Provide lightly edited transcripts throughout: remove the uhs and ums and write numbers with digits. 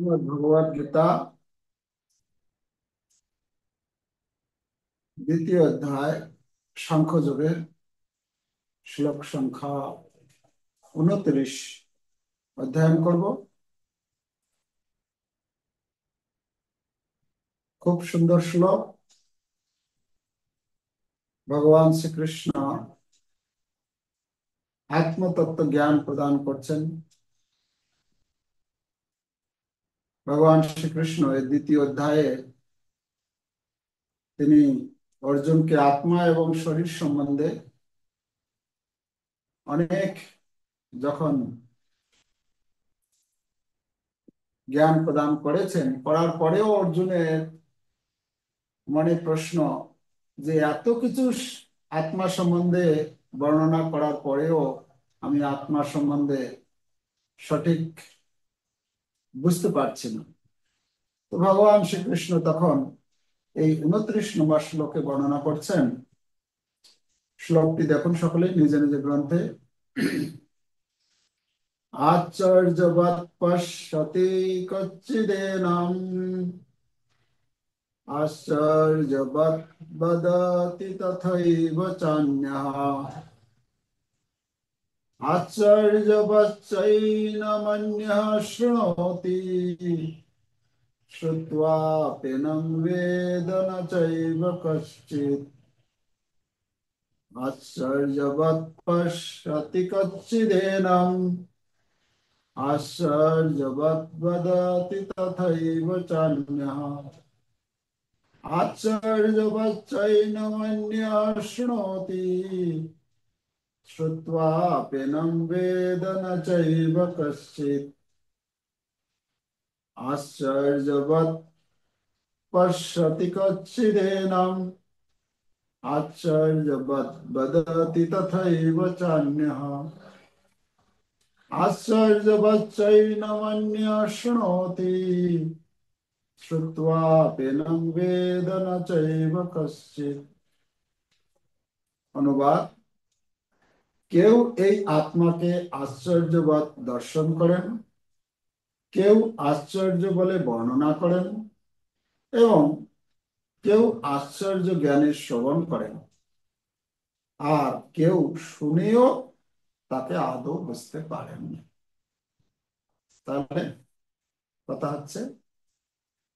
শ্রীমদ্ ভগবদ গীতা দ্বিতীয় অধ্যায় সাংখ্যযোগের শ্লোক সংখ্যা 29 অধ্যয়ন করব। খুব সুন্দর শ্লোক। ভগবান শ্রীকৃষ্ণ আত্মতত্ত্ব জ্ঞান প্রদান করছেন। ভগবান শ্রীকৃষ্ণ এই দ্বিতীয় অধ্যায়ে তিনি অর্জুনকে আত্মা এবং শরীর সম্বন্ধে অনেক যখন জ্ঞান প্রদান করেছেন, করার পরেও অর্জুনের মনে প্রশ্ন যে এত কিছু আত্মা সম্বন্ধে বর্ণনা করার পরেও আমি আত্মা সম্বন্ধে সঠিক বুঝতে পারছি না। তো ভগবান শ্রীকৃষ্ণ তখন এই 29 নম্বর শ্লোকে বর্ণনা করছেন। শ্লোকটি দেখুন সকলেই নিজ নিজ গ্রন্থে। আশ্চর্যবৎ পশ্যতি কচ্চিদেনম আশ্চর্যবৎ বদতি তথৈব চান্যঃ আশ্চর্যবচ্চৈনমন্যঃ শৃণোতি শ্রুত্বাপ্যেनं বেদ ন চৈব কশ্চিৎ আশ্চর্যবৎ পশ্যতি কচ্চিদেনম আশ্চর্যবৎ বদতি তথৈব চান্যঃ আশ্চর্যবচ্চৈনমন্যঃ শৃণোতি শ্রুত্বাপ্যেनं বেদ ন চৈব কশ্চিৎ আশ্চর্যবৎ পশ্যতি কচ্চিদেনম আশ্চর্যবৎ বদতি তথৈব চান্যঃ আশ্চর্যবচ্চৈনমন্যঃ শৃণোতি শ্রুত্বাপ্যেनं বেদ ন চৈব কশ্চিৎ। অনুবাদ: কেউ এই আত্মাকে আশ্চর্যবৎ দর্শন করেন, কেউ আশ্চর্য বলে বর্ণনা করেন এবং কেউ আশ্চর্য জ্ঞানের শ্রবণ করেন, আর কেউ শুনেও তাকে আদৌ বুঝতে পারেন না। তাহলে কথা হচ্ছে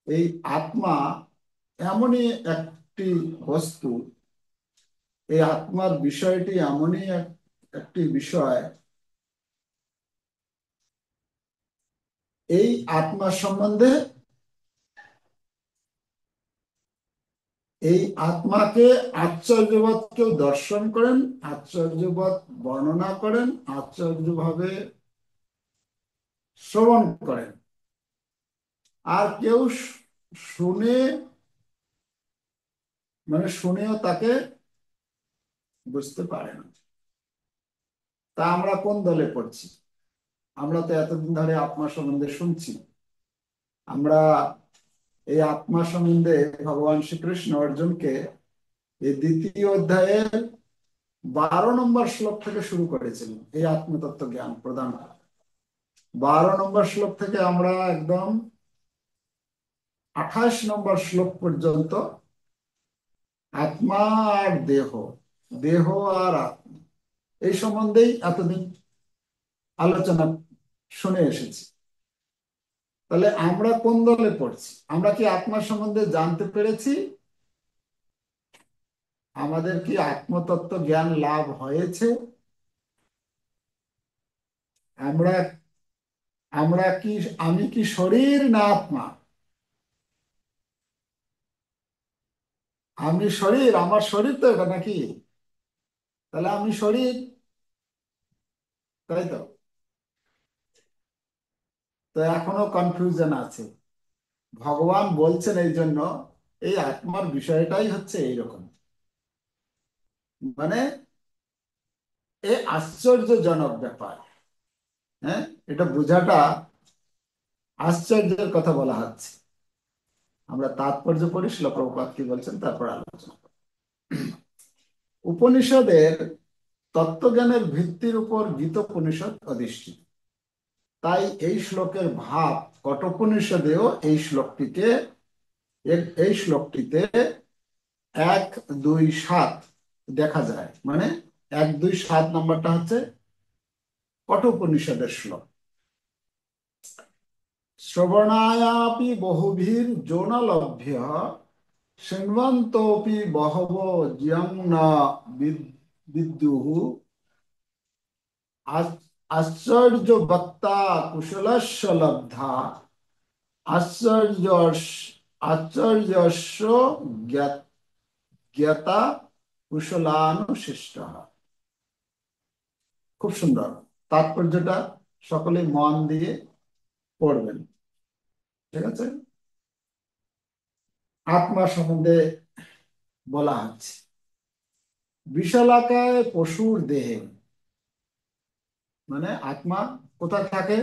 এই আত্মা এমনই একটি বস্তু, এই আত্মার বিষয়টি এমনই একটি বিষয়, এই আত্মা সম্বন্ধে এই আত্মাকে আশ্চর্যবৎ কেউ দর্শন করেন, আশ্চর্যবৎ বর্ণনা করেন, আশ্চর্যভাবে শ্রবণ করেন, আর কেউ শুনে শুনেও তাকে বুঝতে পারে না। তা আমরা কোন দলে পড়ছি? আমরা তো এতদিন ধরে আত্মা সম্বন্ধে শুনছি। আমরা এই আত্মা সম্বন্ধে ভগবান শ্রীকৃষ্ণ অর্জুনকে এই দ্বিতীয় অধ্যায়ের 12 নম্বর শ্লোক থেকে শুরু করেছিলেন এই আত্মতত্ত্ব জ্ঞান প্রদান। 12 নম্বর শ্লোক থেকে আমরা একদম 28 নম্বর শ্লোক পর্যন্ত আত্মা আর দেহ, দেহ আর আত্মা, এই সম্বন্ধেই এতদিন আলোচনা শুনে এসেছি। তাহলে আমরা কোন দলে পড়ছি? আমরা কি আত্মা সম্বন্ধে জানতে পেরেছি? আমাদের কি আত্মতত্ত্ব জ্ঞান লাভ হয়েছে? আমরা আমরা কি আমি কি শরীর না আত্মা? আমি শরীর, আমার শরীর তো এটা নাকি? তাহলে আমি শরীর, তাই তো? তো এখনো কনফিউশন আছে। ভগবান বলছেন এই জন্য এই আত্মার বিষয়টাই হচ্ছে এইরকম, মানে এ আশ্চর্যজনক ব্যাপার। হ্যাঁ, এটা বোঝাটা আশ্চর্যের কথা বলা হচ্ছে। আমরা তাৎপর্য পড়ি, শ্রীল প্রভুপাদ কি বলছেন তারপর আলোচনা করি। উপনিষদের তত্ত্বজ্ঞানের ভিত্তির উপর গীতোপনিষদ অধিষ্ঠিত। তাই এই শ্লোকের ভাব কঠোপনিষদেও এই শ্লোকটিতে 1, 2, 7 দেখা যায়। মানে 1, 2, 7 নাম্বারটা হচ্ছে কঠোপনিষদের শ্লোক। শ্রবণায়াপি বহুভির যোনলভ্য শৃण्वन्तोऽपि বহবো জ্ঞং ন বিদ্যুঃ আশ্চর্য বক্তা কুশলস্য লব্ধা আশ্চর্য আশ্চর্যস্য জ্ঞাতা কুশলানুশিষ্ট। খুব সুন্দর তাৎপর্যটা, সকলে মন দিয়ে পড়বেন। ঠিক আছে। আত্মা সম্বন্ধে বলা হচ্ছে, বিশালাকায় পশুর দেহে, মানে আত্মা কোথায় থাকে,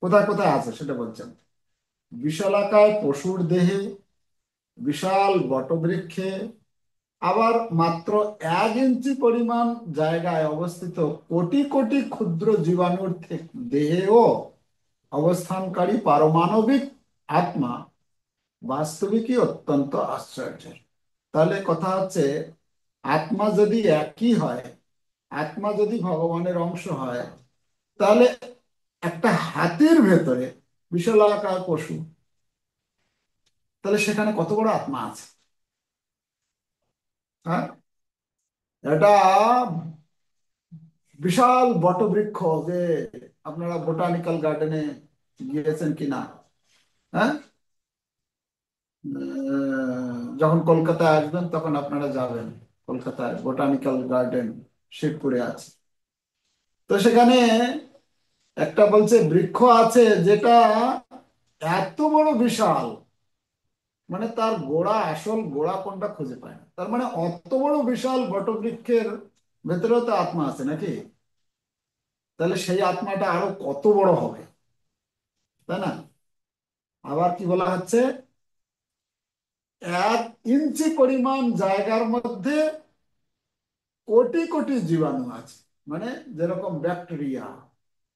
কোথায় কোথায় আছে সেটা বলছেন। বিশালাকায় পশুর দেহে, বিশাল বটবৃক্ষে, আবার মাত্র 1 ইঞ্চি পরিমাণ জায়গায় অবস্থিত কোটি কোটি ক্ষুদ্র জীবাণুর দেহেও অবস্থানকারী পারমাণবিক আত্মা বাস্তবিকই অত্যন্ত আশ্চর্যের। তাহলে কথা হচ্ছে, আত্মা যদি একই হয়, আত্মা যদি ভগবানের অংশ হয়, তাহলে একটা হাতির ভেতরে বিশালাকার পশু, তাহলে সেখানে কত বড় আত্মা আছে। হ্যাঁ, এটা বিশাল বটবৃক্ষ, যে আপনারা বোটানিক্যাল গার্ডেনে গিয়েছেন কিনা। হ্যাঁ, যখন কলকাতায় আসবেন তখন আপনারা যাবেন, কলকাতায় বোটানিক্যাল গার্ডেন শিবপুরে আছে। তো সেখানে একটা বলছে বৃক্ষ আছে যেটা এত বড় বিশাল, মানে তার গোড়া, আসল গোড়া কোনটা খুঁজে পায় না। তার মানে অত বড় বিশাল বটবৃক্ষের ভেতরেও তো আত্মা আছে নাকি। তাহলে সেই আত্মাটা আরো কত বড় হবে, তাই না। আবার কি বলা হচ্ছে, 1 ইঞ্চি পরিমাণ জায়গার মধ্যে কোটি কোটি জীবাণু আছে। মানে যেরকম ব্যাকটেরিয়া,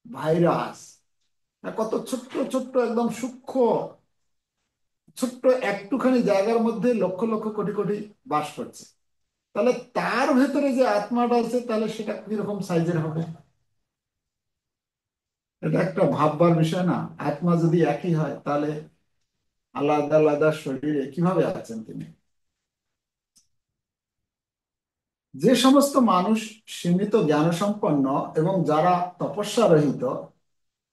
ভাইরাস, কত ছোট্ট ছোট্ট একদম সূক্ষ্ম, ছোট্ট একটুখানি জায়গার মধ্যে লক্ষ লক্ষ কোটি কোটি বাস করছে। তাহলে তার ভেতরে যে আত্মাটা আছে, তাহলে সেটা কিরকম সাইজের হবে। এটা একটা ভাববার বিষয় না। আত্মা যদি একই হয়, তাহলে আলাদা আলাদা শরীরে কিভাবে আছেন তিনি। যে সমস্ত মানুষ সীমিত জ্ঞানসম্পন্ন এবং যারা তপস্যা রহিত,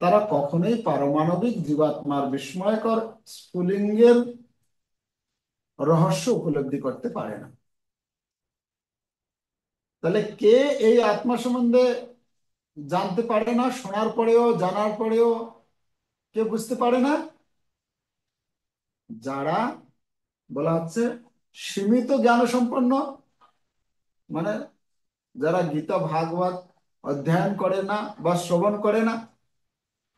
তারা কখনোই পারমাণবিক জীবাত্মার বিস্ময়কর স্ফুলিঙ্গের রহস্য উপলব্ধি করতে পারে না। তাহলে কে এই আত্মা সম্বন্ধে জানতে পারে না, শোনার পরেও জানার পরেও কে বুঝতে পারে না? যারা, বলা হচ্ছে, সীমিত জ্ঞান সম্পন্ন, মানে যারা গীতা ভাগবত অধ্যয়ন করে না বা শ্রবণ করে না,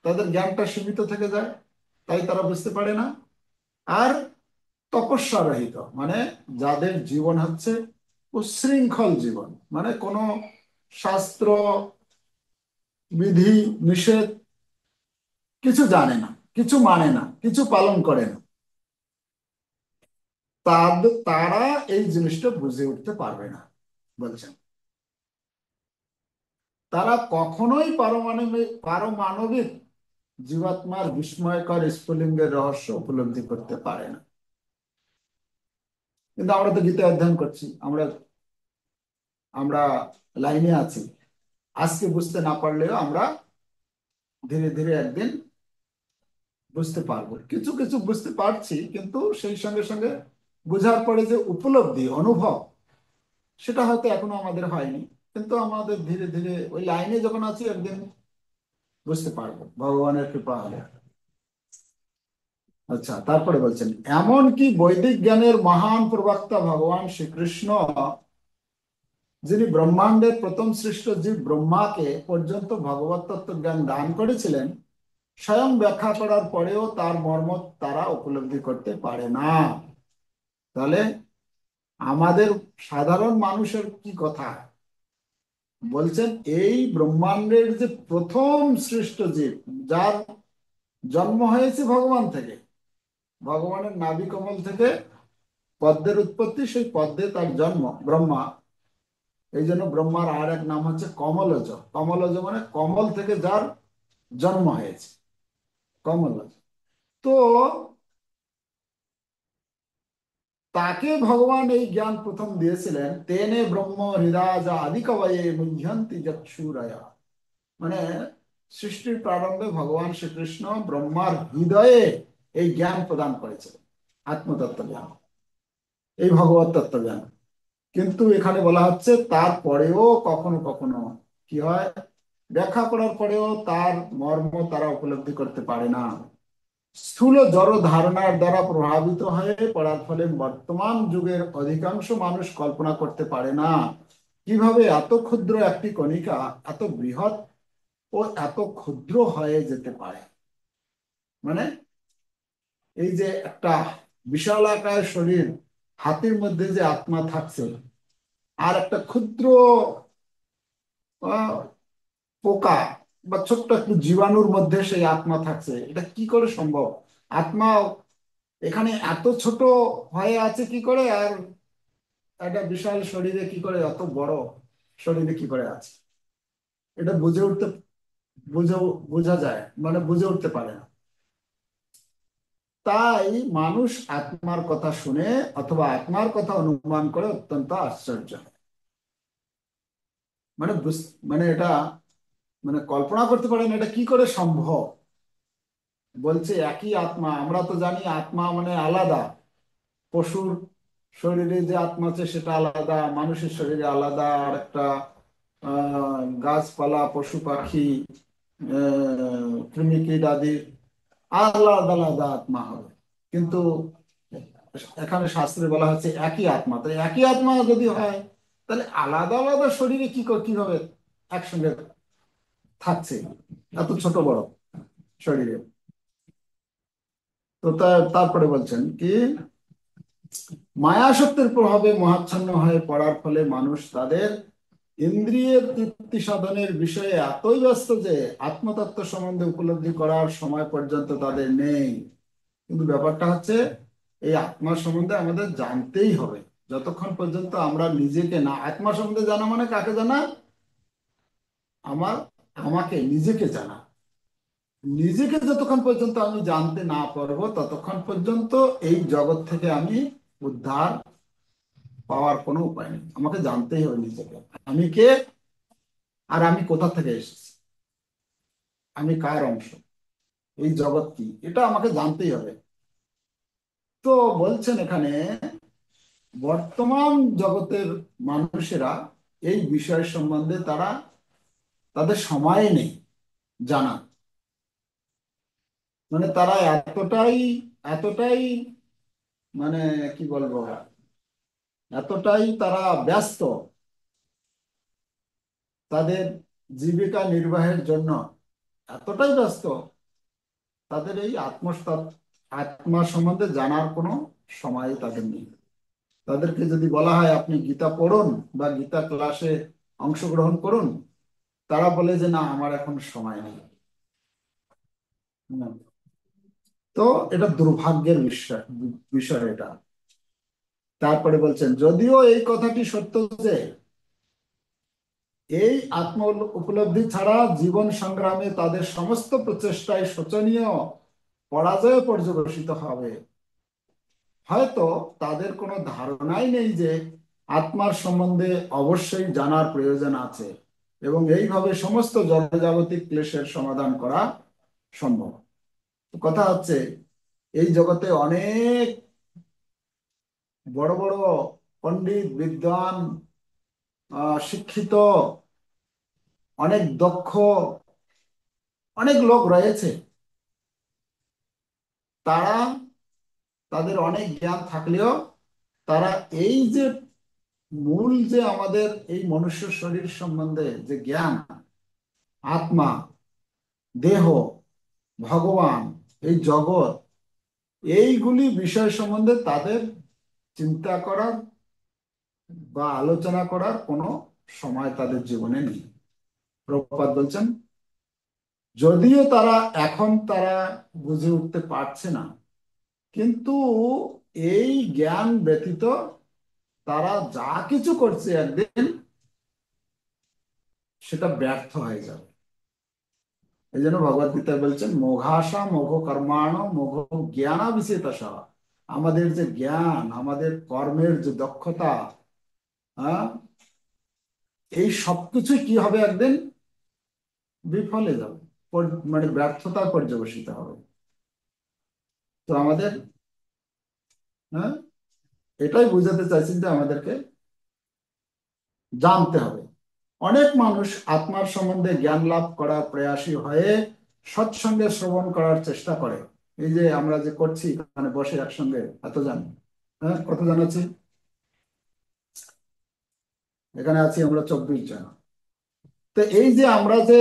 তাদের জ্ঞানটা সীমিত থেকে যায়, তাই তারা বুঝতে পারে না। আর তপস্যা রহিত, মানে যাদের জীবন হচ্ছে উচ্ছৃঙ্খল জীবন, মানে কোনো শাস্ত্র বিধি নিষেধ কিছু জানে না, কিছু মানে না, কিছু পালন করে না, তারা এই জিনিসটা বুঝে উঠতে পারবে না বলছেন। তারা কখনোই পারমাণবিক জীবাত্মার বিস্ময়কর স্ফুলিঙ্গের রহস্য উপলব্ধি করতে পারে না। কিন্তু আমরা তো গীতা অধ্যয়ন করছি, আমরা আমরা লাইনে আছি। আজকে বুঝতে না পারলেও আমরা ধীরে ধীরে একদিন বুঝতে পারবো। কিছু কিছু বুঝতে পারছি, কিন্তু সেই সঙ্গে সঙ্গে বোঝার পরে যে উপলব্ধি, অনুভব, সেটা হয়তো এখনো আমাদের হয়নি। কিন্তু আমাদের ধীরে ধীরে ওই লাইনে যখন আছি, একদিন বুঝতে পারবো ভগবানের কৃপা হলে। আচ্ছা, তারপরে বলছেন, এমনকি বৈদিক জ্ঞানের মহান প্রবক্তা ভগবান শ্রীকৃষ্ণ, যিনি ব্রহ্মাণ্ডের প্রথম সৃষ্ট জীব ব্রহ্মাকে পর্যন্ত ভগবত তত্ত্ব জ্ঞান দান করেছিলেন, স্বয়ং ব্যাখ্যা করার পরেও তার মর্ম তারা উপলব্ধি করতে পারে না। তাহলে আমাদের সাধারণ মানুষের কি কথা, বলছেন এই ব্রহ্মাণ্ডের যে প্রথম সৃষ্ট জীব, যার জন্ম হয়েছে ভগবান থেকে, ভগবানের নাভি কমল থেকে পদ্মের উৎপত্তি, সেই পদ্মে তার জন্ম ব্রহ্মা। এই জন্য ব্রহ্মার আর এক নাম হচ্ছে কমলজ। কমলজ মানে কমল থেকে যার জন্ম হয়েছে, কমলজ। তো তাকে ভগবান এই জ্ঞান প্রথম দিয়েছিলেন, তেনে ব্রহ্ম হৃদয় যা আদি কবয়ে মুহ্যন্তি চক্ষুরয়া। মানে সৃষ্টির প্রারম্ভে ভগবান শ্রীকৃষ্ণ ব্রহ্মার হৃদয়ে এই জ্ঞান প্রদান করেছিলেন, আত্মতত্ত্ব জ্ঞান, এই ভগবত তত্ত্ব জ্ঞান। কিন্তু এখানে বলা হচ্ছে তারপরেও কখনো কখনো কি হয়, ব্যাখ্যা করার পরেও তার মর্ম তারা উপলব্ধি করতে পারে না। স্থূল জড় ধারণার দ্বারা প্রভাবিত হয়ে পড়ার ফলে বর্তমান যুগের অধিকাংশ মানুষ কল্পনা করতে পারে না কিভাবে এত ক্ষুদ্র একটি কণিকা এত বৃহৎ ও এত ক্ষুদ্র হয়ে যেতে পারে। মানে এই যে একটা বিশালাকার শরীর, হাতির মধ্যে যে আত্মা থাকছে, আর একটা ক্ষুদ্র আহ, পোকা বা ছোট্ট একটু জীবাণুর মধ্যে সেই আত্মা থাকছে, এটা কি করে সম্ভব? আত্মা এখানে এত ছোট হয়ে আছে কি করে, আর একটা বিশাল শরীরে কি করে, এত বড় শরীরে কি করে আছে, এটা বুঝে উঠতে বুঝে বোঝা যায়, মানে বুঝে উঠতে পারে না। তাই মানুষ আত্মার কথা শুনে অথবা আত্মার কথা অনুমান করে অত্যন্ত আশ্চর্য হয়। মানে মানে এটা মানে কল্পনা করতে পারেন এটা কি করে সম্ভব। বলছে একই আত্মা, আমরা তো জানি আত্মা মানে আলাদা, পশুর শরীরে যে আত্মা আছে সেটা আলাদা, মানুষের শরীরে আলাদা, আর একটা গাছপালা পশু পাখি কৃমিকীট আদি আলাদা আলাদা আত্মা হবে। কিন্তু এখানে শাস্ত্রে বলা হচ্ছে একই আত্মা, তাই একই আত্মা যদি হয় তাহলে আলাদা আলাদা শরীরে কিভাবে একসঙ্গে থাকছে এত ছোট বড় শরীরে। তো তারপরে বলছেন কি, মায়াশক্তির প্রভাবে মহাচ্ছন্ন হয়ে পড়ার ফলে মানুষ তাদের ইন্দ্রিয়ের তৃপ্তি সাধনের বিষয়ে এতই ব্যস্ত যে আত্মতত্ত্ব সম্বন্ধে উপলব্ধি করার সময় পর্যন্ত তাদের নেই। কিন্তু ব্যাপারটা হচ্ছে এই আত্মা সম্বন্ধে আমাদের জানতেই হবে। যতক্ষণ পর্যন্ত আমরা নিজেকে না, আত্মা সম্বন্ধে জানা মানে কাকে জানা, আমার আমাকে নিজেকে জানা। নিজেকে যতক্ষণ পর্যন্ত আমি জানতে না পারবো ততক্ষণ পর্যন্ত এই জগৎ থেকে আমি উদ্ধার পাওয়ার কোনো উপায় নেই। আমাকে জানতেই হবে নিজেকে, আমি কে আর আমি কোথা থেকে এসেছি, আমি কার অংশ, এই জগৎ কি, এটা আমাকে জানতেই হবে। তো বলছেন এখানে বর্তমান জগতের মানুষেরা এই বিষয় সম্বন্ধে তাদের সময় নেই জানা। মানে তারা এতটাই এতটাই মানে কি বলবো, এতটাই তারা ব্যস্ত তাদের জীবিকা নির্বাহের জন্য, এতটাই ব্যস্ত, তাদের এই আত্মা সম্বন্ধে জানার কোনো সময় তাদের নেই। তাদেরকে যদি বলা হয় আপনি গীতা পড়ুন বা গীতা ক্লাসে অংশগ্রহণ করুন, তারা বলে যে না আমার এখন সময় নেই। হুম। তো এটা দুর্ভাগ্যের বিষয়, বিষয় এটা। তারপরে বলছেন যদিও এই কথাটি সত্য যে এই আত্ম উপলব্ধি ছাড়া জীবন সংগ্রামে তাদের সমস্ত প্রচেষ্টায় শোচনীয় পরাজয় পর্যবসিত হবে, হয়তো তাদের কোনো ধারণাই নেই যে আত্মার সম্বন্ধে অবশ্যই জানার প্রয়োজন আছে এবং এইভাবে সমস্ত জড়জাগতিক ক্লেশের সমাধান করা সম্ভব। কথা হচ্ছে এই জগতে অনেক বড় বড় পণ্ডিত বিদ্বান শিক্ষিত অনেক দক্ষ অনেক লোক রয়েছে, তারা তাদের অনেক জ্ঞান থাকলেও তারা এই যে মূল যে আমাদের এই মনুষ্য শরীর সম্বন্ধে যে জ্ঞান, আত্মা, দেহ, ভগবান, এই জগৎ, এইগুলি বিষয় সম্বন্ধে তাদের চিন্তা করার বা আলোচনা করার কোনো সময় তাদের জীবনে নেই। প্রভুপাদ বলছেন যদিও তারা বুঝে উঠতে পারছে না, কিন্তু এই জ্ঞান ব্যতীত তারা যা কিছু করছে একদিন সেটা ব্যর্থ হয়ে যাবে। এই জন্য ভগবদ গীতায় বলছেন মোঘাসা মোঘ কর্মাণ মোঘ জ্ঞানাবিশেষতঃ। আমাদের যে জ্ঞান, আমাদের কর্মের যে দক্ষতা, হ্যাঁ, এই সবকিছুই কি হবে একদিন বিফলে যাবে, মানে ব্যর্থতার পর্যবসিত হবে। তো আমাদের, হ্যাঁ, এটাই বুঝাতে চাইছেন যে আমাদেরকে জানতে হবে। অনেক মানুষ আত্মার সম্বন্ধে জ্ঞান লাভ করার প্রয়াসী হয়ে সৎসঙ্গে শ্রবণ করার চেষ্টা করে। এই যে আমরা যে করছি মানে বসে একসঙ্গে এতজন, হ্যাঁ, কতজন আছি এখানে? আছি আমরা 24 জন। তো এই যে আমরা যে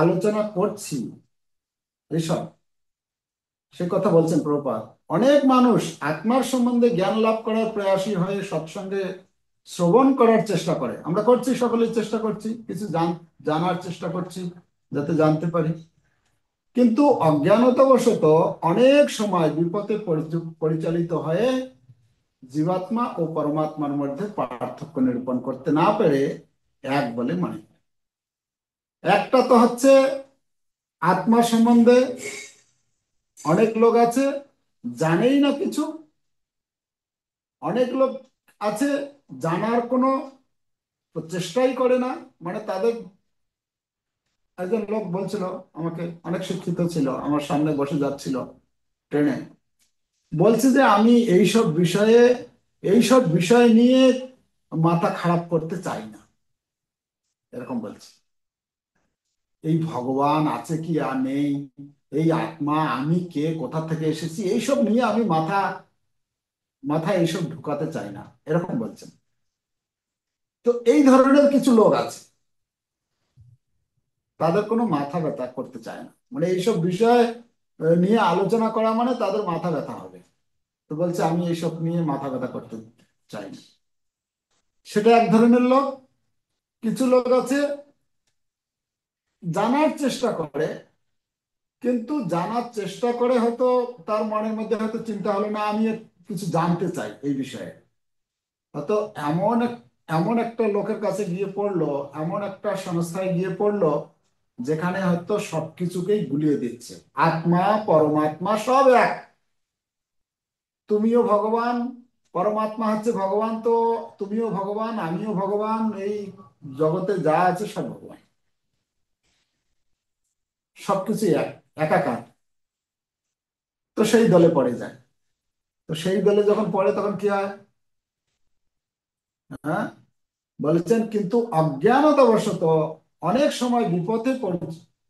আলোচনা করছি এইসব, সে কথা বলছেন প্রভুপাদ। অনেক মানুষ আত্মার সম্বন্ধে জ্ঞান লাভ করার প্রয়াসী হয়ে সৎসঙ্গে শ্রবণ করার চেষ্টা করে। আমরা করছি, সকলেই চেষ্টা করছি, কিছু জানার চেষ্টা করছি যাতে জানতে পারি। কিন্তু অজ্ঞানতাবশত অনেক সময় বিপথে পরিচালিত হয়ে জীবাত্মা ও পরমাত্মার মধ্যে পার্থক্য নিরূপণ করতে না পেরে এক বলে মনে করে। একটা তো হচ্ছে আত্মা সম্বন্ধে অনেক লোক আছে জানেই না কিছু, অনেক লোক আছে জানার কোনো চেষ্টাই করে না। মানে তাদের, একজন লোক বলছিল আমাকে, অনেক শিক্ষিত ছিল, আমার সামনে বসে যাচ্ছিল ট্রেনে, বলছে যে আমি এইসব বিষয় নিয়ে মাথা খারাপ করতে চাই না, এরকম বলছে। এই ভগবান আছে কি আর নেই, এই আত্মা, আমি কে, কোথা থেকে এসেছি, এইসব নিয়ে আমি মাথায় এইসব ঢুকাতে চাই না, এরকম বলছেন। তো এই ধরনের কিছু লোক আছে, তাদের কোনো মাথা ব্যথা করতে চায় না, মানে এইসব বিষয় নিয়ে আলোচনা করা মানে তাদের মাথা ব্যথা হবে। তো বলছে আমি এইসব নিয়ে মাথা ব্যথা করতে চাই না। সেটা এক ধরনের লোক। কিছু লোক আছে জানার চেষ্টা করে, কিন্তু জানার চেষ্টা করে হয়তো তার মনের মধ্যে হয়তো চিন্তা হলো না আমি কিছু জানতে চাই এই বিষয়ে, হয়তো এমন একটা লোকের কাছে গিয়ে পড়লো, এমন একটা সংস্থায় গিয়ে পড়লো যেখানে হয়তো সবকিছুকেই গুলিয়ে দিচ্ছে, আত্মা পরমাত্মা সব এক, তুমিও ভগবান, পরমাত্মা হচ্ছে ভগবান, তো তুমিও ভগবান, আমিও ভগবান, এই জগতে যা আছে সব ভগবান, সবকিছু একাকার। তো সেই দলে পড়ে যায়। তো সেই দলে যখন পড়ে তখন কি হয়, হ্যাঁ, বলেছেন কিন্তু অজ্ঞানতাবশত অনেক সময় বিপথে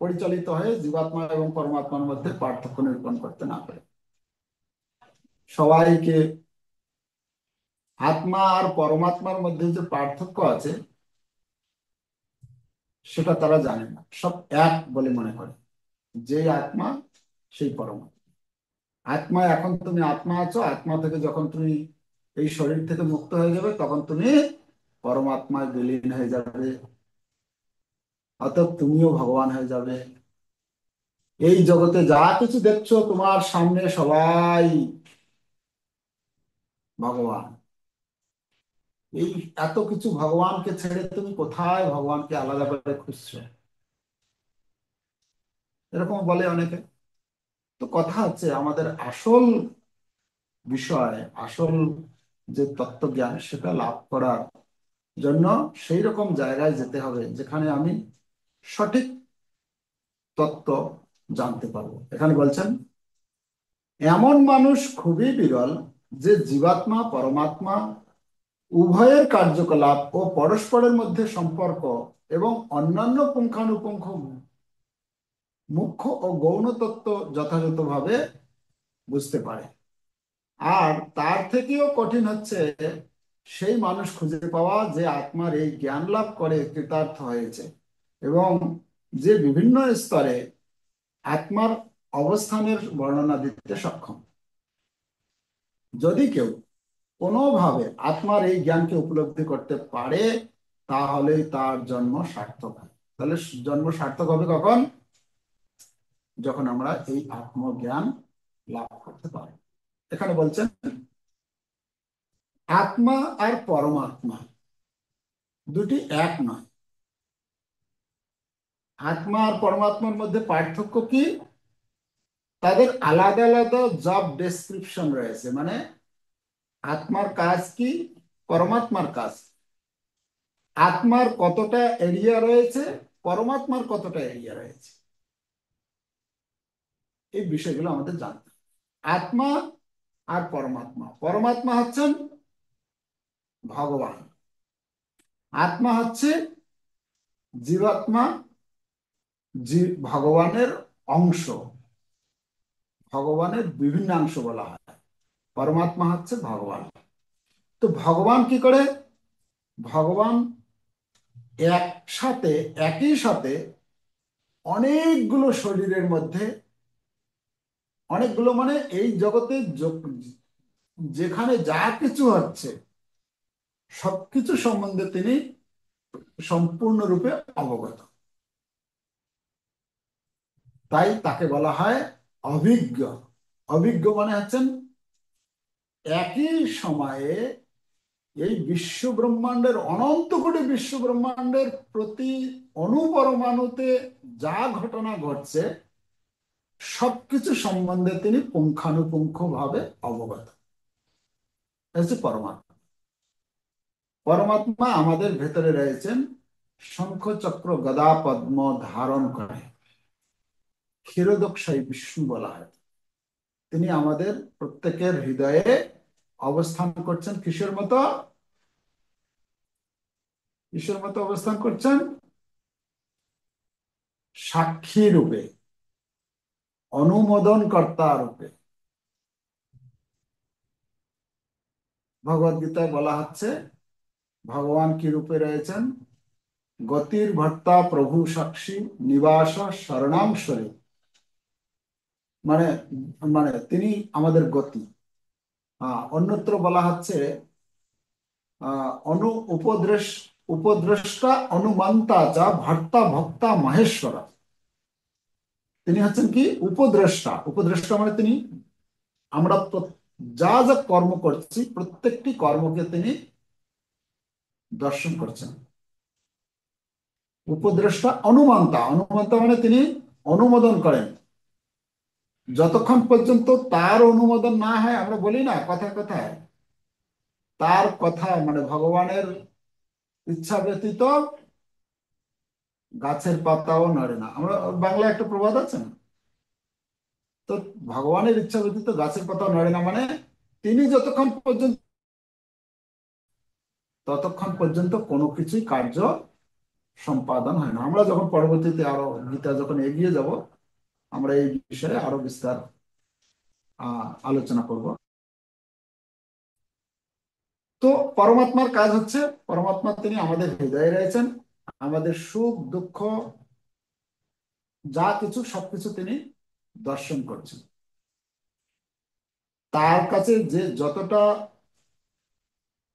পরিচালিত হয়ে জীবাত্মা এবং পরমাত্মার মধ্যে পার্থক্য নিরূপণ করতে না পারে। সবাইকে আত্মা আর পরমাত্মার মধ্যে যে পার্থক্য আছে সেটা তারা জানে না, সব এক বলে মনে করে। যে আত্মা সেই পরমাত্মা। আত্মা, এখন তুমি আত্মা আছো, আত্মা থেকে যখন তুমি এই শরীর থেকে মুক্ত হয়ে যাবে তখন তুমি পরমাত্মায় বিলীন হয়ে যাবে, অতএব তুমিও ভগবান হয়ে যাবে। এই জগতে যা কিছু দেখছো তোমার সামনে সবাই ভগবান। এই এত কিছু ভগবানকে ছেড়ে তুমি কোথায় ভগবানকে আলাদা করে খুঁজছো, এরকম বলে অনেকে। তো কথা হচ্ছে আমাদের আসল বিষয়, আসল যে তত্ত্বজ্ঞান সেটা লাভ করার জন্য সেই রকম জায়গায় যেতে হবে যেখানে আমি সঠিক তত্ত্ব জানতে পারবো। এখানে বলছেন এমন মানুষ খুবই বিরল যে জীবাত্মা পরমাত্মা উভয়ের কার্যকলাপ ও পরস্পরের মধ্যে সম্পর্ক এবং অন্যান্য পুঙ্খানুপুঙ্খ মুখ্য ও গৌণ তত্ত্ব যথাযথভাবে বুঝতে পারে। আর তার থেকেও কঠিন হচ্ছে সেই মানুষ খুঁজে পাওয়া যে আত্মার এই জ্ঞান লাভ করে কৃতার্থ হয়েছে এবং যে বিভিন্ন স্তরে আত্মার অবস্থানের বর্ণনা দিতে সক্ষম। যদি কেউ কোনোভাবে আত্মার এই জ্ঞানকে উপলব্ধি করতে পারে তাহলেই তার জন্ম সার্থক হয়। তাহলে জন্ম সার্থক হবে কখন? যখন আমরা এই আত্মজ্ঞান লাভ করতে পারি। এখানে বলছেন আত্মা আর পরমাত্মা দুটি এক নয়। আত্মা আর পরমাত্মার মধ্যে পার্থক্য কি? তাদের আলাদা আলাদা জব ডেসক্রিপশন রয়েছে। মানে আত্মার কাজ কি, পরমাত্মার কাজ। আত্মার কতটা এরিয়া রয়েছে, পরমাত্মার কতটা এরিয়া রয়েছে, এই বিষয়গুলো আমাদের জানতে হবে। আত্মা আর পরমাত্মা, পরমাত্মা হচ্ছেন ভগবান, আত্মা হচ্ছে জীবাত্মা, ভগবানের অংশ, ভগবানের বিভিন্ন অংশ বলা হয়। পরমাত্মা হচ্ছে ভগবান। তো ভগবান কি করে? ভগবান একসাথে, একই সাথে অনেকগুলো শরীরের মধ্যে, অনেকগুলো মানে এই জগতে যেখানে যা কিছু হচ্ছে সবকিছু সম্বন্ধে তিনি সম্পূর্ণরূপে অবগত। তাই তাকে বলা হয় অভিজ্ঞ। অভিজ্ঞ মানে হচ্ছেন একই সময়ে এই বিশ্ব ব্রহ্মাণ্ডের, অনন্ত কোটি বিশ্ব ব্রহ্মাণ্ডের প্রতি অণুপরমাণুতে যা ঘটনা ঘটছে সবকিছু সম্বন্ধে তিনি পুঙ্খানুপুঙ্খ ভাবে অবগত। হচ্ছে পরমাত্মা। পরমাত্মা আমাদের ভেতরে রয়েছেন, শঙ্খ চক্র গদা পদ্ম ধারণ করে, ক্ষীরোদকশায়ী বিষ্ণু বলা হয়। তিনি আমাদের প্রত্যেকের হৃদয়ে অবস্থান করছেন। কিসের মতো? কিসের মতো অবস্থান করছেন? সাক্ষী রূপে, অনুমোদন কর্তা রূপে। ভগবদ গীতায় বলা হচ্ছে ভগবান কি রূপে রয়েছেন? গতির ভর্তা প্রভু সাক্ষী নিবাস শরণাংশরে। মানে মানে তিনি আমাদের গতি। অন্যত্র বলা হচ্ছে অনু উপদ্রেশ উপদ্রষ্টা অনুমন্তা যা ভর্তা ভক্তা মহেশ্বর। তিনি হচ্ছেন কি? উপদ্রষ্টা। উপদ্রষ্টা মানে তিনি, আমরা যা যা কর্ম করছি প্রত্যেকটি কর্মকে তিনি দর্শন করছেন। উপদ্রষ্টা অনুমন্তা, অনুমন্তা মানে তিনি অনুমোদন করেন। যতক্ষণ পর্যন্ত তার অনুমোদন না হয়, আমরা বলি না কথায় কথায়, তার কথা মানে ভগবানের ইচ্ছা ব্যতীত গাছের পাতাও নড়ে না। আমরা বাংলা একটা প্রবাদ আছে না? তো ভগবানের ইচ্ছা ব্যতীত গাছের পাতাও নড়ে না মানে তিনি যতক্ষণ পর্যন্ত, ততক্ষণ পর্যন্ত কোনো কিছুই কার্য সম্পাদন হয় না। আমরা যখন পরবর্তীতে আরো গীতা যখন এগিয়ে যাব, আমরা এই বিষয়ে আরো বিস্তার আলোচনা করব। তো পরমাত্মার কাজ হচ্ছে, পরমাত্মা তিনি আমাদের হৃদয়ে রয়েছেন, আমাদের সুখ দুঃখ যা কিছু সবকিছু তিনি দর্শন করছেন। তার কাছে যে যতটা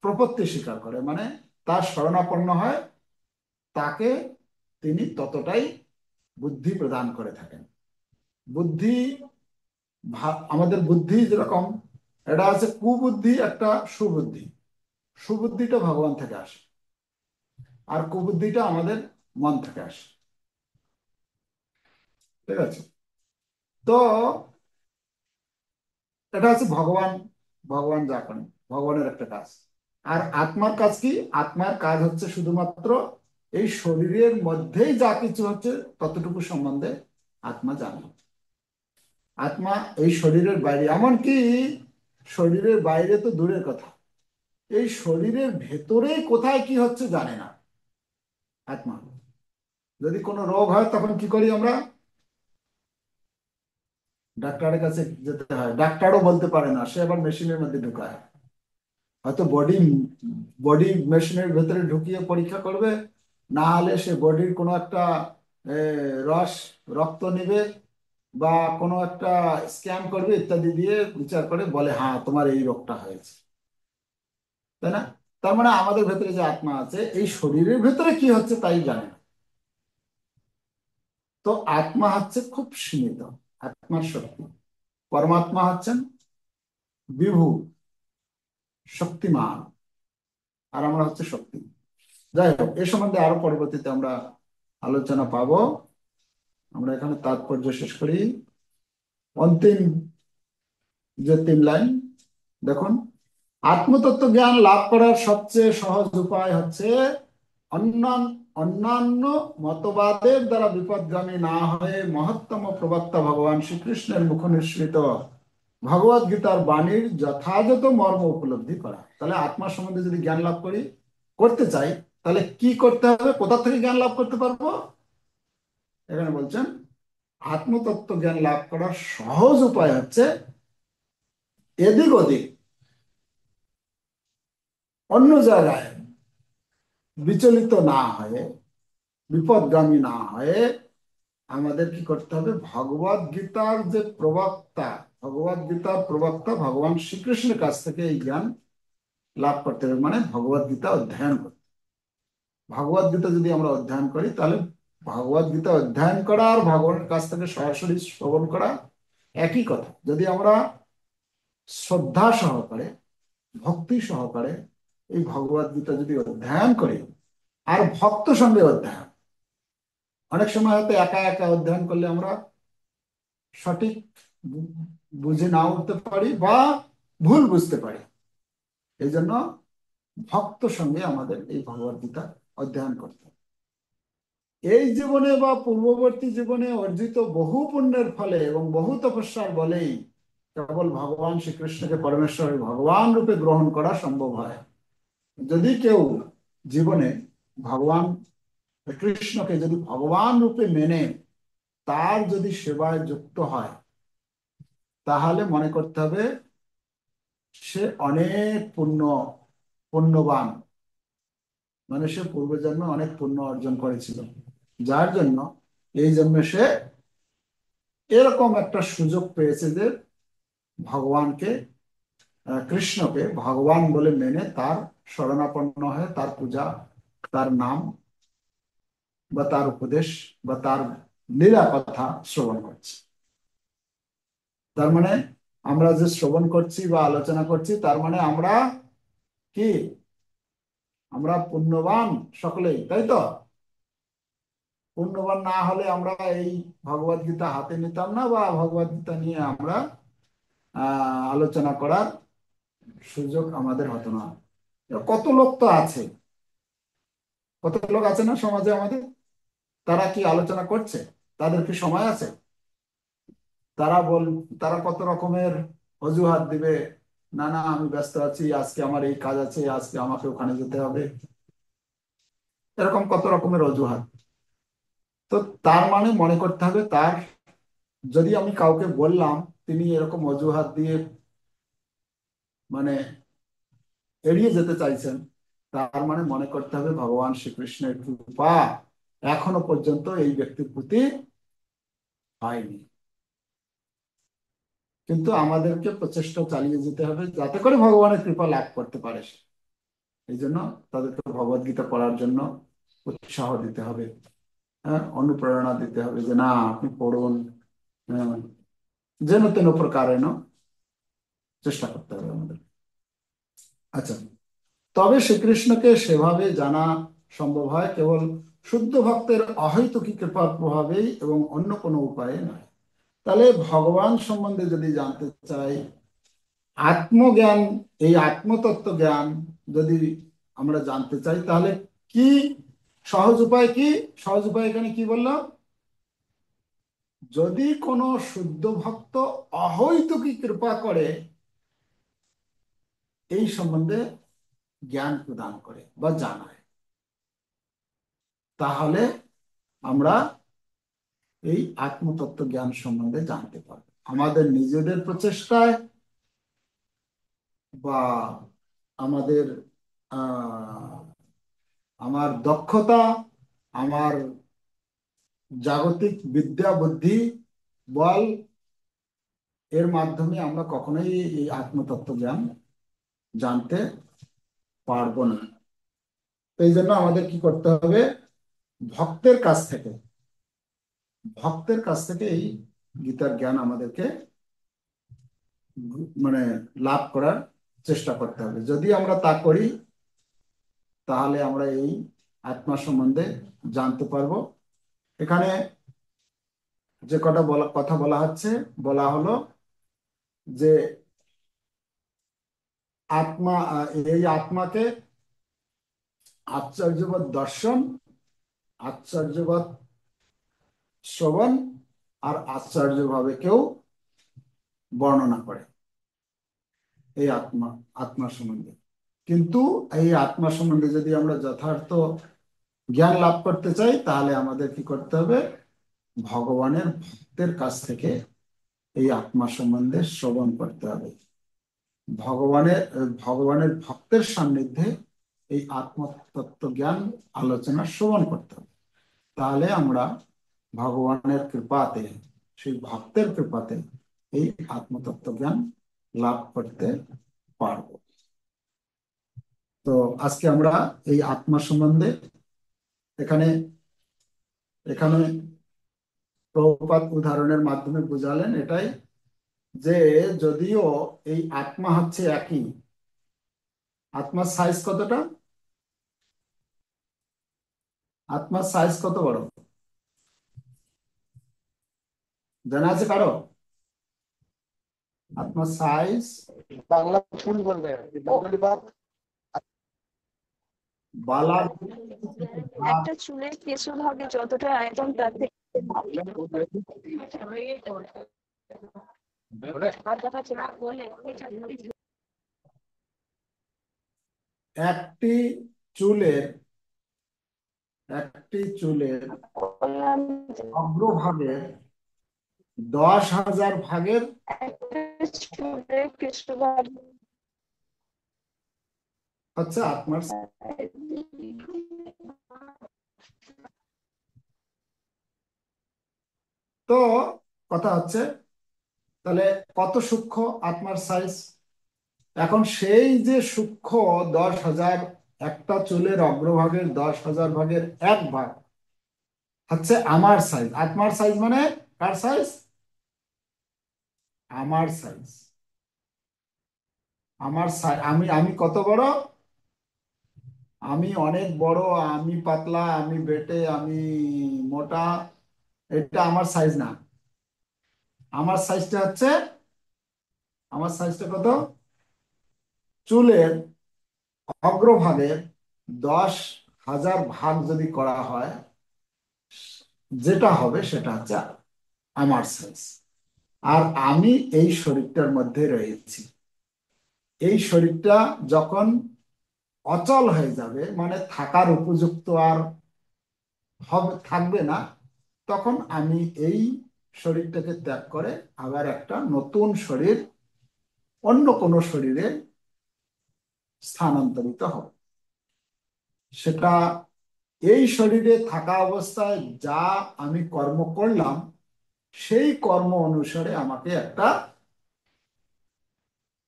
প্রপত্তি স্বীকার করে, মানে তার শরণাপন্ন হয়, তাকে তিনি ততটাই বুদ্ধি প্রদান করে থাকেন। বুদ্ধি, আমাদের বুদ্ধি যেরকম, এটা আছে কুবুদ্ধি, একটা সুবুদ্ধি। সুবুদ্ধিটা ভগবান থেকে আসে, আর কুবুদ্ধিটা আমাদের মন থেকে আসে। ঠিক আছে? তো এটা হচ্ছে ভগবান, ভগবান যা করেন ভগবানের একটা কাজ। আর আত্মার কাজ কি? আত্মার কাজ হচ্ছে শুধুমাত্র এই শরীরের মধ্যেই যা কিছু হচ্ছে ততটুকু সম্বন্ধে আত্মা জানে। আত্মা এই শরীরের বাইরে, এমনকি শরীরের বাইরে তো দূরের কথা, এই শরীরের ভেতরে কোথায় কি হচ্ছে জানে না আত্মা। যদি কোনো রোগ হয় তখন কি করি আমরা? ডাক্তারের কাছে যেতে হয়, ডাক্তারও বলতে পারে না, সে আবার মেশিনের মধ্যে ঢুকায়। হয়তো বডি বডি মেশিনের ভেতরে ঢুকিয়ে পরীক্ষা করবে, না হলে সে বডির কোনো একটা রস, রক্ত নিবে, বা কোনো একটা স্ক্যান করবে, ইত্যাদি দিয়ে বিচার করে বলে হ্যাঁ তোমার এই রোগটা হয়েছে। তাই না? তার মানে আমাদের ভেতরে যে আত্মা আছে এই শরীরের ভেতরে কি হচ্ছে তাই জানে না। তো আত্মা হচ্ছে খুব সীমিত, আত্মার শক্তি। পরমাত্মা হচ্ছেন বিভু, শক্তিমান, আর আমরা হচ্ছে শক্তি। যাই হোক, এ সম্বন্ধে আরো পরবর্তীতে আমরা আলোচনা পাবো। আমরা এখানে তাৎপর্য শেষ করি। অন্তিম যে 3 লাইন দেখুন, আত্মতত্ত্ব জ্ঞান লাভ করার সবচেয়ে সহজ উপায় হচ্ছে অন্যান্য মতবাদের দ্বারা বিপদগামী না হয়ে মহত্তম প্রবক্তা ভগবান শ্রীকৃষ্ণের মুখ নিঃসৃত ভগবদ গীতার বাণীর যথাযথ মর্ম উপলব্ধি করা। তাহলে আত্মা সম্বন্ধে যদি জ্ঞান লাভ করতে চাই, তাহলে কি করতে হবে, কোথা থেকে জ্ঞান লাভ করতে পারবো? এখানে বলছেন আত্মতত্ত্ব জ্ঞান লাভ করার সহজ উপায় হচ্ছে এদিক ওদিক অন্য জায়গায় বিচলিত না হয়ে, বিপদগামী না হয়ে আমাদের কি করতে হবে, ভগবদ গীতার যে প্রবক্তা, ভগবদ গীতার প্রবক্তা ভগবান শ্রীকৃষ্ণের কাছ থেকে এই জ্ঞান লাভ করতে হবে। মানে ভগবদ গীতা অধ্যয়ন করতে। ভগবদ গীতা যদি আমরা অধ্যয়ন করি, তাহলে ভগবদ গীতা অধ্যয়ন করা আর ভগবানের কাছ থেকে সরাসরি শ্রবণ করা একই কথা। যদি আমরা শ্রদ্ধা সহকারে, ভক্তি সহকারে এই ভগবদ গীতা যদি অধ্যয়ন করি, আর ভক্ত সঙ্গে অধ্যয়ন, অনেক সময় হয়তো একা একা অধ্যয়ন করলে আমরা সঠিক বুঝে না উঠতে পারি বা ভুল বুঝতে পারি। এই জন্য ভক্ত সঙ্গে আমাদের এই ভগবদ গীতা অধ্যয়ন করতে হবে। এই জীবনে বা পূর্ববর্তী জীবনে অর্জিত বহু পুণ্যের ফলে এবং বহু তপস্যার বলেই কেবল ভগবান শ্রীকৃষ্ণকে পরমেশ্বরের ভগবান রূপে গ্রহণ করা সম্ভব হয়। যদি কেউ জীবনে ভগবান কৃষ্ণকে যদি ভগবান রূপে মেনে তার যদি সেবায় যুক্ত হয়, তাহলে মনে করতে হবে সে অনেক পুণ্যবান, মানে সে পূর্বজন্মে অনেক পুণ্য অর্জন করেছিল, যার জন্য এই জন্মে সে এরকম একটা সুযোগ পেয়েছে যে ভগবানকে, কৃষ্ণকে ভগবান বলে মেনে তার শরণাপন্ন হয়ে তার পূজা, তার নাম বা তার উপদেশ বা তার লীলা কথা শ্রবণ করছে। তার মানে আমরা যে শ্রবণ করছি বা আলোচনা করছি, তার মানে আমরা কি, আমরা পুণ্যবান সকলেই, তাই তো? পুণ্যবান না হলে আমরা এই ভগবদ গীতা হাতে নিতাম না, বা ভগবদ গীতা নিয়ে আমরা আলোচনা করার সুযোগ আমাদের হতো না। কত লোক তো আছে, কত লোক আছে না সমাজে আমাদের, তারা কি আলোচনা করছে? তাদের কি সময় আছে? তারা তারা কত রকমের অজুহাত দিবে, না না আমি ব্যস্ত আছি, আজকে আমার এই কাজ আছে, আজকে আমাকে ওখানে যেতে হবে, এরকম কত রকমের অজুহাত। তো তার মানে মনে করতে হবে, তার, যদি আমি কাউকে বললাম তিনি এরকম অজুহাত দিয়ে মানে এড়িয়ে যেতে চাইছেন, তার মানে মনে করতে হবে ভগবান শ্রীকৃষ্ণের কৃপা এখনো পর্যন্ত এই ব্যক্তির প্রতি হয়নি। কিন্তু আমাদেরকে প্রচেষ্টা চালিয়ে যেতে হবে যাতে করে ভগবানের কৃপা লাভ করতে পারে সে। এই জন্য তাদেরকে ভগবদ গীতা পড়ার জন্য উৎসাহ দিতে হবে, হ্যাঁ, অনুপ্রেরণা দিতে হবে যে না আপনি পড়ুন, হ্যাঁ, যেন তেন প্রকারেণ চেষ্টা করতে হবে আমাদের। আচ্ছা, তবে শ্রীকৃষ্ণকে সেভাবে জানা সম্ভব হয় কেবল শুদ্ধ ভক্তের অহৈতুকী কৃপার প্রভাবেই এবং অন্য কোনো উপায়ে নয়। তাহলে ভগবান সম্বন্ধে যদি জানতে চাই, আত্মজ্ঞান, এই আত্মতত্ত্ব জ্ঞান যদি আমরা জানতে চাই, তাহলে কি সহজ উপায়? কি সহজ উপায়? এখানে কি বললাম, যদি কোনো শুদ্ধ ভক্ত অহৈতুকী কৃপা করে এই সম্বন্ধে জ্ঞান প্রদান করে বা জানায়, তাহলে আমরা এই আত্মতত্ত্ব জ্ঞান সম্বন্ধে জানতে পারবো। আমাদের নিজেদের প্রচেষ্টায় বা আমাদের আমার দক্ষতা, আমার জাগতিক বিদ্যা বুদ্ধি বল, এর মাধ্যমে আমরা কখনোই এই আত্মতত্ত্ব জ্ঞান জানতে পারবো না। এই জন্য আমাদের কি করতে হবে, ভক্তের কাছ থেকে ভক্তের কাছ থেকে এই গীতার জ্ঞান আমাদেরকে মানে লাভ করার চেষ্টা করতে হবে। যদি আমরা তা করি তাহলে আমরা এই আত্মা সম্বন্ধে জানতে পারবো। এখানে যে কথা বলা হচ্ছে, বলা হলো যে আত্মা, এই আত্মাকে আশ্চর্যবোধ দর্শন, আশ্চর্যবোধ শ্রবণ আর আশ্চর্যভাবে কেউ বর্ণনা করে এই আত্মা সম্বন্ধে। কিন্তু এই আত্মা সম্বন্ধে যদি আমরা যথার্থ জ্ঞান লাভ করতে চাই তাহলে আমাদের কি করতে হবে, ভগবানের ভক্তের কাছ থেকে এই আত্মা সম্বন্ধে শ্রবণ করতে হবে। ভগবানের ভক্তের সান্নিধ্যে এই আত্মতত্ত্ব জ্ঞান আলোচনা শ্রবণ করতে হবে। তাহলে আমরা ভগবানের কৃপাতে, সেই ভক্তের কৃপাতে এই আত্মতত্ত্ব জ্ঞান লাভ করতে পারব। তো আজকে আমরা এই আত্মা সম্বন্ধে এখানে এখানে প্রভুপাদ উদাহরণের মাধ্যমে বুঝালেন এটাই, যে যদিও এই আত্মা হচ্ছে একই, আত্মার সাইজ কতটা, আত্মার সাইজ কত বড় জানা আছে কারো? আত্মার সাইজ বাংলা ফুল বলবে বালা একটা চুলের কেশু ভাগে যতটা আয়তন তার থেকে একটি চুলের অগ্রভাগের 10,000 ভাগের চুলের কেশু ভাগ হচ্ছে আত্মার। তো কথা হচ্ছে তাহলে কত সূক্ষ্ম আত্মার সাইজ। এখন সেই যে সূক্ষ্ম 10,000, একটা চুলের অগ্রভাগের 10,000 ভাগের এক ভাগ হচ্ছে আমার সাইজ। আত্মার সাইজ মানে কার সাইজ? আমার সাইজ। আমার সাইজ, আমি আমি কত বড়? আমি অনেক বড়, আমি পাতলা, আমি বেটে, আমি মোটা, এটা আমার সাইজ না। আমার সাইজটা হচ্ছে, আমার সাইজটা কত, চুলের অগ্রভাগের 10,000 ভাগ যদি করা হয় যেটা হবে সেটা হচ্ছে আমার সাইজ। আর আমি এই শরীরটার মধ্যে রয়েছি। এই শরীরটা যখন অচল হয়ে যাবে, মানে থাকার উপযুক্ত আর থাকবে না, তখন আমি এই শরীরটাকে ত্যাগ করে আবার একটা নতুন শরীর, অন্য কোনো শরীরে স্থানান্তরিত হবে। সেটা এই শরীরে থাকা অবস্থায় যা আমি কর্ম করলাম সেই কর্ম অনুসারে আমাকে একটা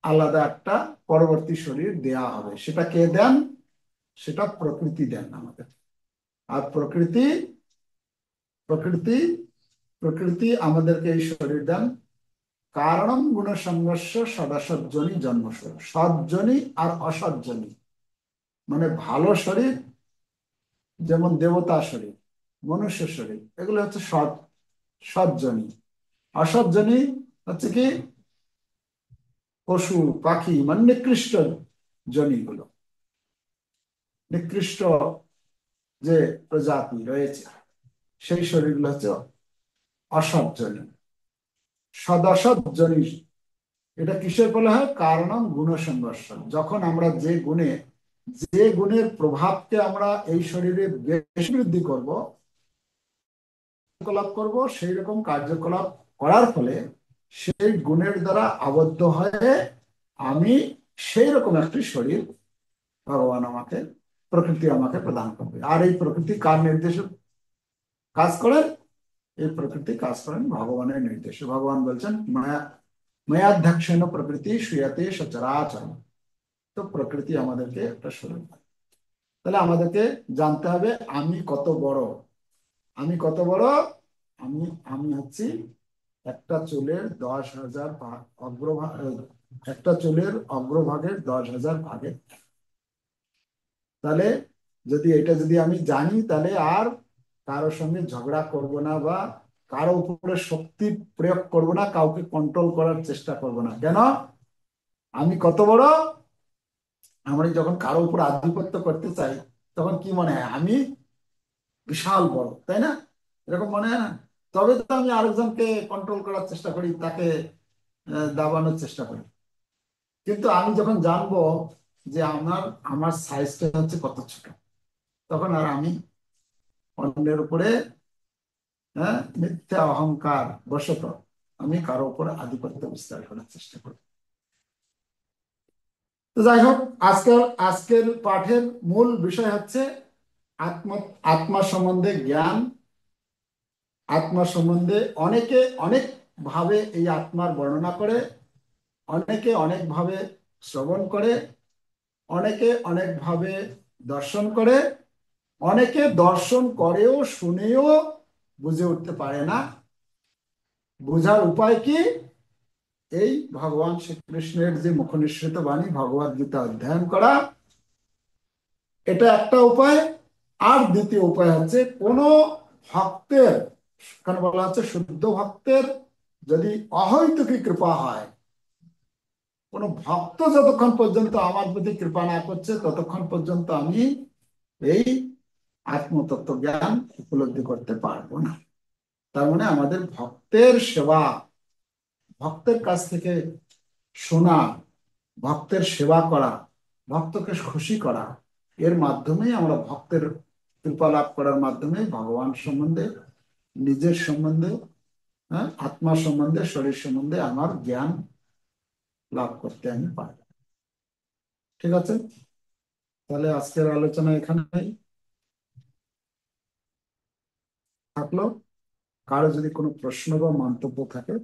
আলাদা একটা পরবর্তী শরীর দেয়া হবে। সেটা কে দেন? সেটা প্রকৃতি দেন আমাদের। আর প্রকৃতি প্রকৃতি প্রকৃতি আমাদেরকে এই শরীর দেন কারণম গুণ সংঘর্ষ সদাসৎজনী জন্মস্ব। সৎজনী আর অসৎজনী মানে ভালো শরীর, যেমন দেবতা শরীর, মনুষ্য শরীর, এগুলো হচ্ছে সৎজনী। অসৎজনী হচ্ছে কি পশু পাখি, মানে নিকৃষ্ট জনিগুলো, নিকৃষ্ট যে প্রজাতি রয়েছে সেই শরীরগুলো হচ্ছে অসৎজনী। সদসৎজনী এটা কিসের বলা হয়? কারণম গুণ সংঘর্ষ। যখন আমরা যে গুণের প্রভাবকে আমরা এই শরীরে বেশি বৃদ্ধি করব, কার্যকলাপ করব, সেই রকম কার্যকলাপ করার ফলে সেই গুণের দ্বারা আবদ্ধ হয়ে আমি সেই রকম একটি শরীর ভগবান আমাকে, প্রকৃতি আমাকে প্রদান করবে। আর এই প্রকৃতি কার নির্দেশে কাজ করেন? এই প্রকৃতি কাজ করেন ভগবানের নির্দেশে। ভগবান বলছেন মায়াধ্যাক্ষেণ প্রকৃতি শুয়াতে সচরাচর। তো প্রকৃতি আমাদেরকে একটা শরীর দেয়। তাহলে আমাদেরকে জানতে হবে আমি কত বড়। আমি কত বড়? আমি আমি হচ্ছি একটা চুলের 10,000 ভাগ, অগ্রভাগ, একটা চুলের অগ্রভাগের 10,000 ভাগে। তাহলে যদি আমি জানি, তাহলে আর কারোর সঙ্গে ঝগড়া করব না, বা কারো উপরে শক্তি প্রয়োগ করব না, কাউকে কন্ট্রোল করার চেষ্টা করব না। কেন? আমি কত বড়? আমরা যখন কারো উপর আধিপত্য করতে চাই, তখন কি মনে হয়? আমি বিশাল বড়, তাই না? এরকম মনে হয় না? তবে তো আমি আরেকজনকে কন্ট্রোল করার চেষ্টা করি, তাকে দাবানোর চেষ্টা করি। কিন্তু আমি যখন জানবো যে আমার আমার সাইজটা হচ্ছে কত ছোট, তখন আর আমি অন্যের উপরে মিথ্যা অহংকার বশত আমি কারো উপরে আধিপত্য বিস্তার করার চেষ্টা করি। তো যাই হোক, আজকের আজকের পাঠের মূল বিষয় হচ্ছে আত্ম আত্মা সম্বন্ধে জ্ঞান। আত্মা সম্বন্ধে অনেকে অনেক ভাবে এই আত্মার বর্ণনা করে, অনেকে অনেক ভাবে শ্রবণ করে, অনেকে অনেক ভাবে দর্শন করে, অনেকে দর্শন করেও শুনেও বুঝে উঠতে পারে না। বোঝার উপায় কি? এই ভগবান শ্রীকৃষ্ণের যে মুখনিসৃত বাণী ভগবদ গীতা অধ্যয়ন করা, এটা একটা উপায়। আর দ্বিতীয় উপায় হচ্ছে কোন ভক্তের, এখানে বলা হচ্ছে শুদ্ধ ভক্তের যদি অহৈতুকী কৃপা হয়, কোন ভক্ত যতক্ষণ পর্যন্ত আমার প্রতি কৃপা না করছে, ততক্ষণ পর্যন্ত আমি এই আত্মতত্ত্ব জ্ঞান উপলব্ধি করতে পারবো না। তার মানে আমাদের ভক্তের সেবা, ভক্তের কাছ থেকে শোনা, ভক্তের সেবা করা, ভক্তকে খুশি করা, এর মাধ্যমেই আমরা ভক্তের কৃপা লাভ করার মাধ্যমে ভগবান সম্বন্ধে, নিজের সম্বন্ধে, আত্মা সম্বন্ধে, শরীর সম্বন্ধে আমার জ্ঞান লাভ করতে আমি পারি। ঠিক আছে, তাহলে আজকের আলোচনা এখানেই থাকলো। কারো যদি কোনো প্রশ্ন বা মন্তব্য থাকে